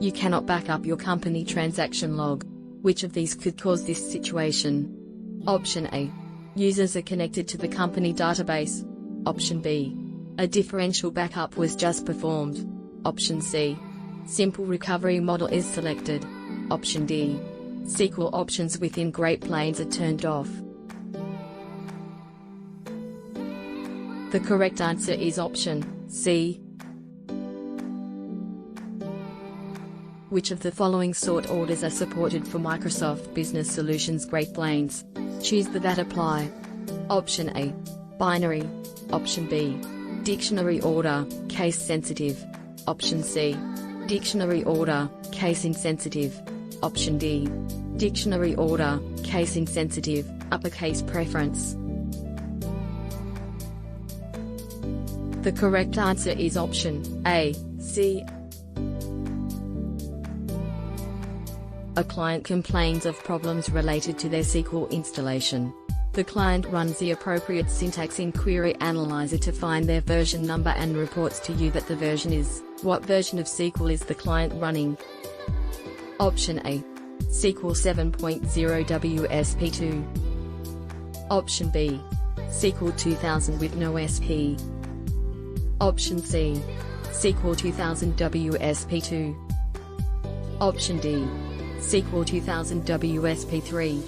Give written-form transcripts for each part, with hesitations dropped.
You cannot back up your company transaction log. Which of these could cause this situation? Option A. Users are connected to the company database. Option B. A differential backup was just performed. Option C. Simple recovery model is selected. Option D. SQL options within Great Plains are turned off. The correct answer is option C. Which of the following sort orders are supported for Microsoft Business Solutions Great Plains? Choose the that apply. Option A. Binary. Option B. Dictionary order, case sensitive. Option C. Dictionary order, case insensitive. Option D. Dictionary order, case insensitive, uppercase preference. The correct answer is option A, C. A client complains of problems related to their SQL installation. The client runs the appropriate syntax in Query Analyzer to find their version number and reports to you that the version is. What version of SQL is the client running? Option A. SQL 7.0 WSP2. Option B. SQL 2000 with no SP. Option C. SQL 2000 WSP2. Option D. SQL 2000 WSP3.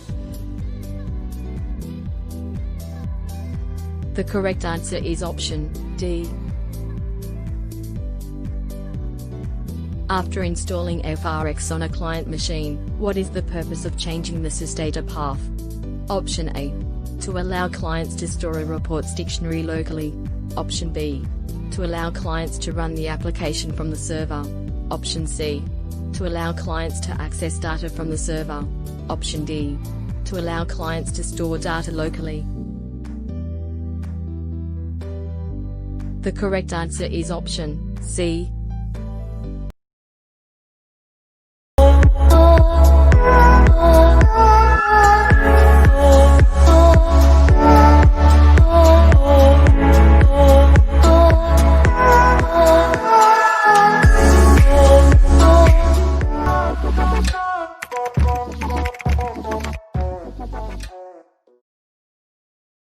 The correct answer is option D. After installing FRX on a client machine, what is the purpose of changing the sysdata path? Option A. To allow clients to store a reports dictionary locally. Option B. To allow clients to run the application from the server. Option C. To allow clients to access data from the server. Option D. To allow clients to store data locally. The correct answer is option C.